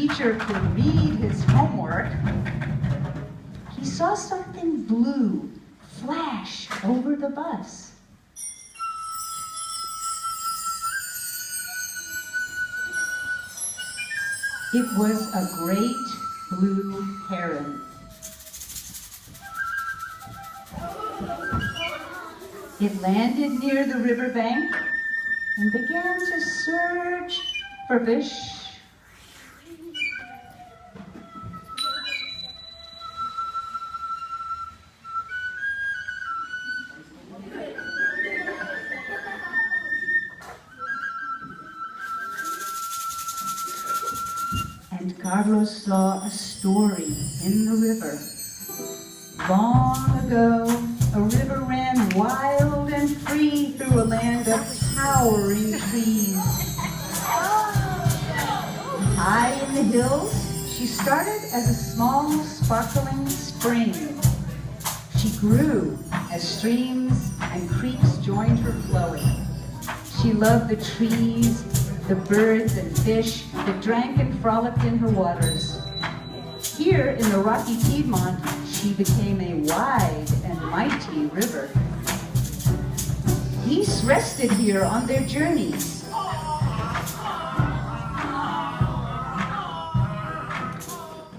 teacher could read his homework, he saw something blue flash over the bus. It was a great blue heron. It landed near the riverbank and began to search for fish. And Carlos saw a story in the river. Long ago, a river ran wild and free through a land of towering trees. High in the hills, she started as a small, sparkling spring. She grew as streams and creeks joined her flowing. She loved the trees, the birds and fish that drank and frolicked in her waters. Here in the rocky Piedmont, she became a wide and mighty river. Geese rested here on their journeys.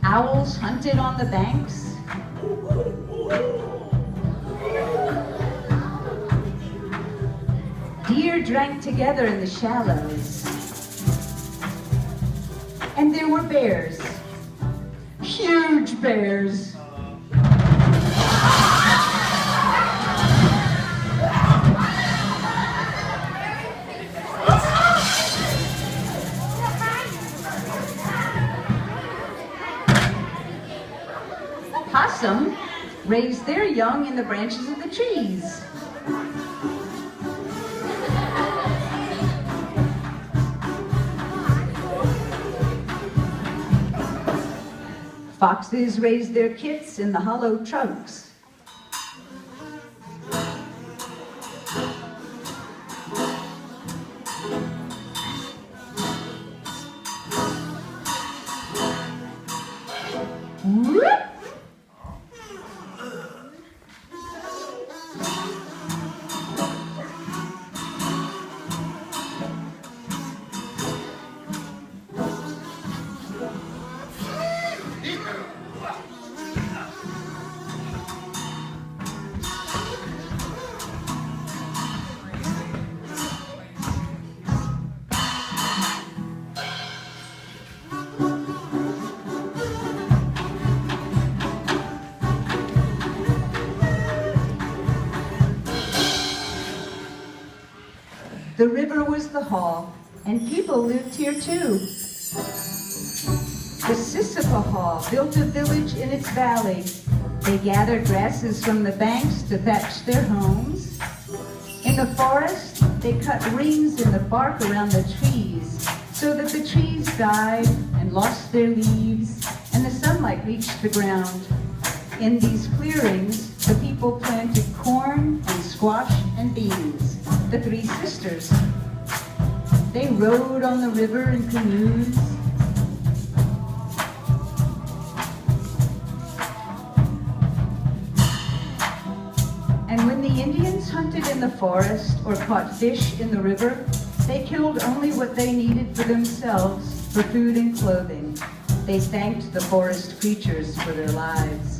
Owls hunted on the banks. Deer drank together in the shallows. And there were bears, huge bears. Possum raised their young in the branches of the trees. Foxes raised their kits in the hollow trunks. The river was the hall, and people lived here too. The Sissepahaw built a village in its valley. They gathered grasses from the banks to thatch their homes. In the forest, they cut rings in the bark around the trees so that the trees died and lost their leaves and the sunlight reached the ground. In these clearings, the people planted corn and squash and beans, the three sisters. They rode on the river in canoes. And when the Indians hunted in the forest or caught fish in the river, they killed only what they needed for themselves, for food and clothing. They thanked the forest creatures for their lives.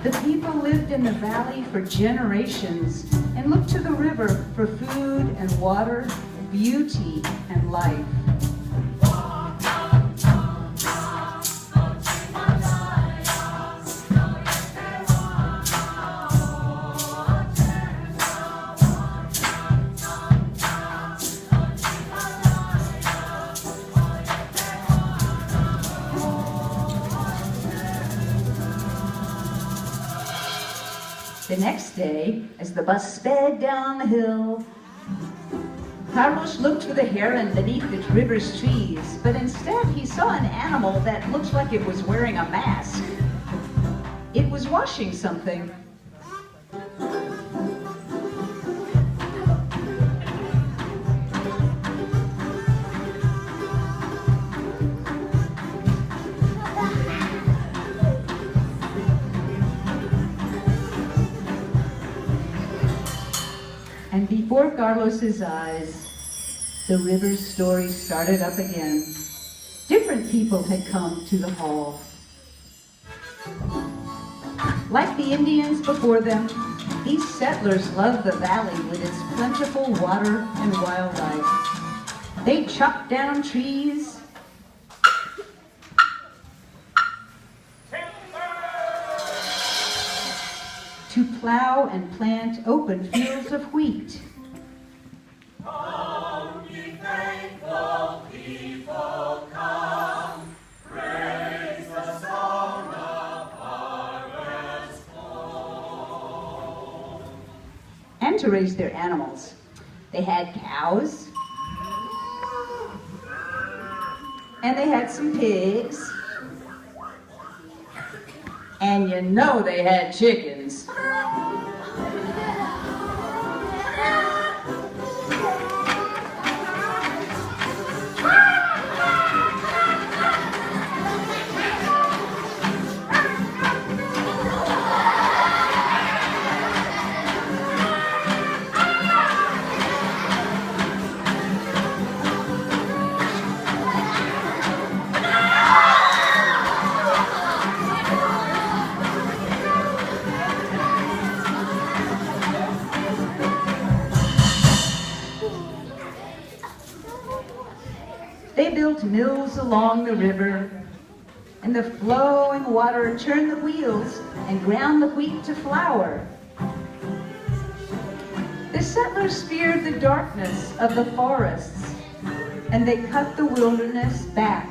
The people lived in the valley for generations and looked to the river for food and water, beauty and life. The next day, as the bus sped down the hill, Carlos looked for the heron beneath the river's trees, but instead he saw an animal that looked like it was wearing a mask. It was washing something. And before Carlos's eyes, the river's story started up again. Different people had come to the hall. Like the Indians before them, these settlers loved the valley with its plentiful water and wildlife. They chopped down trees, to plow and plant open fields of wheat. Come, ye thankful people, come, praise the song of harvest home. And to raise their animals. They had cows, and they had some pigs, and you know they had chickens. They built mills along the river, and the flowing water churned the wheels and ground the wheat to flour. The settlers feared the darkness of the forests, and they cut the wilderness back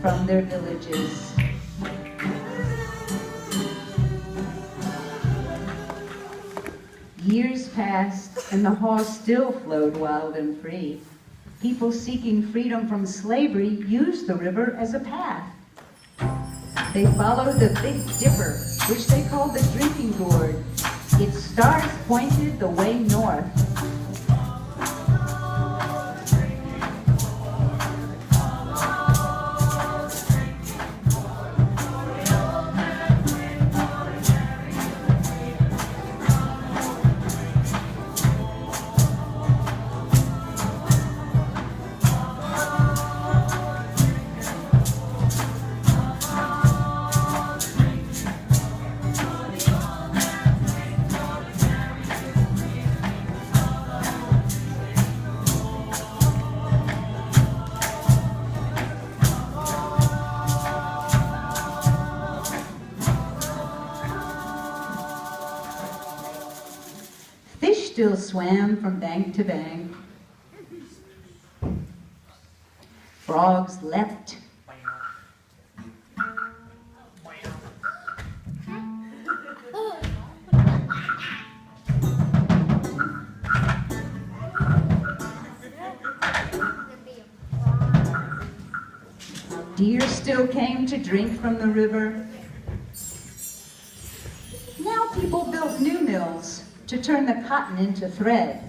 from their villages. Years passed, and the Haw still flowed wild and free. People seeking freedom from slavery used the river as a path. They followed the Big Dipper, which they called the Drinking Gourd. Its stars pointed the way north. Still swam from bank to bank. Frogs leapt. Deer still came to drink from the river. Now people built new mills to turn the cotton into thread,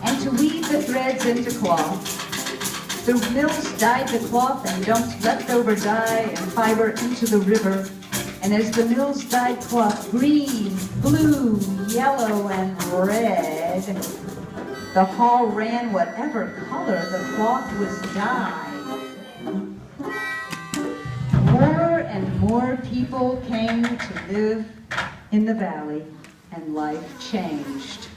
and to weave the threads into cloth. The mills dyed the cloth and dumped leftover dye and fiber into the river, and as the mills dyed cloth green, blue, yellow, and red, the Haw ran whatever color the cloth was dyed. More and more people came to live in the valley, and life changed.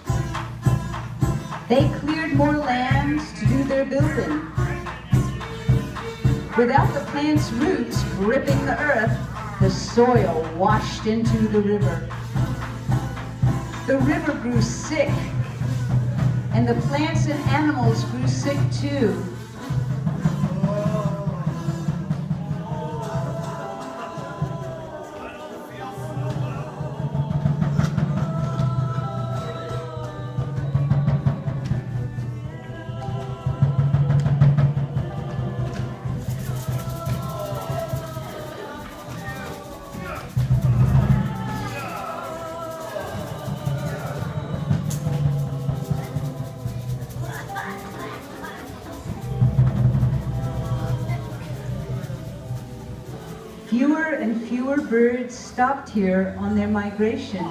They cleared more land to do their building. Without the plant's roots gripping the earth, the soil washed into the river. The river grew sick, and the plants and animals grew sick too. birds stopped here on their migration.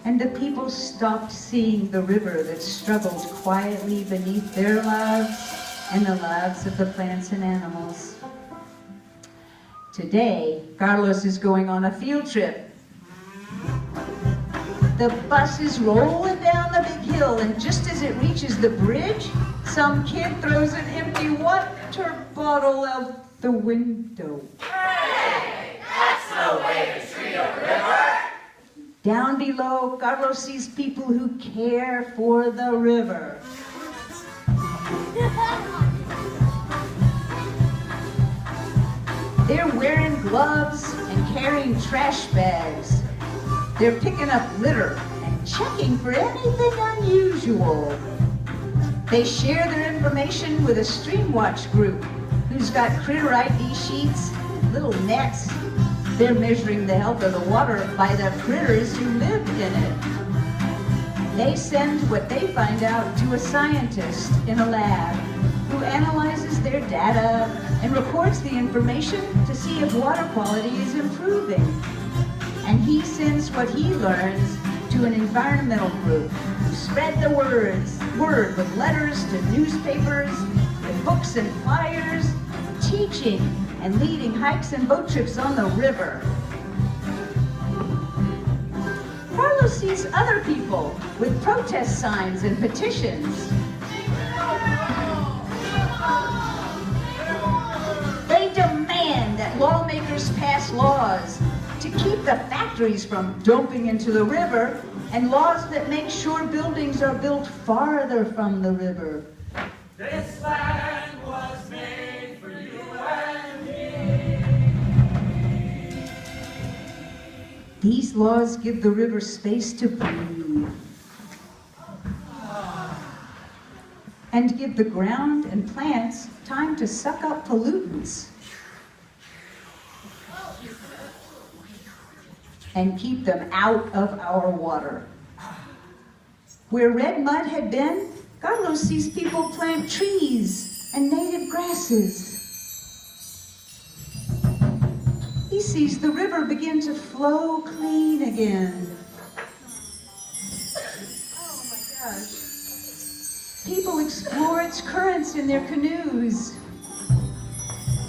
And the people stopped seeing the river that struggled quietly beneath their lives and the lives of the plants and animals. Today, Carlos is going on a field trip. The bus is rolling down the big hill, and just as it reaches the bridge, some kid throws an empty water bottle out the window. Hey, that's no way to treat a river. Down below, Carlos sees people who care for the river. They're wearing gloves and carrying trash bags. They're picking up litter and checking for anything unusual. They share their information with a stream watch group who's got critter ID sheets and little nets. They're measuring the health of the water by the critters who live in it. They send what they find out to a scientist in a lab who analyzes their data and records the information to see if water quality is improving. And he sends what he learns to an environmental group who spread the word with letters to newspapers, with books and flyers, teaching and leading hikes and boat trips on the river. Carlos sees other people with protest signs and petitions. They demand that lawmakers pass laws to keep the factories from dumping into the river, and laws that make sure buildings are built farther from the river. This land was made for you and me. These laws give the river space to breathe and give the ground and plants time to suck up pollutants and keep them out of our water. Where red mud had been, Carlos sees people plant trees and native grasses. He sees the river begin to flow clean again. Oh my gosh. People explore its currents in their canoes.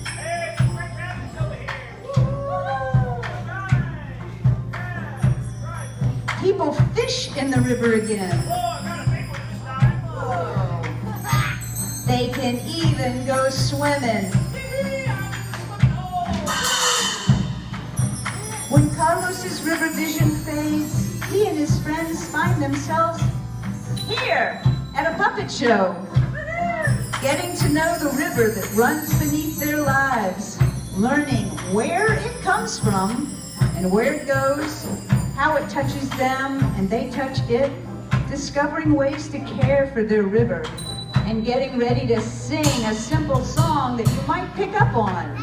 Hey, my cabin's over here. People fish in the river again. Oh, I got a big one this time. They can even go swimming. When Carlos's river vision fades, he and his friends find themselves here at a puppet show, getting to know the river that runs beneath their lives, learning where it comes from and where it goes, how it touches them and they touch it, discovering ways to care for their river, and getting ready to sing a simple song that you might pick up on.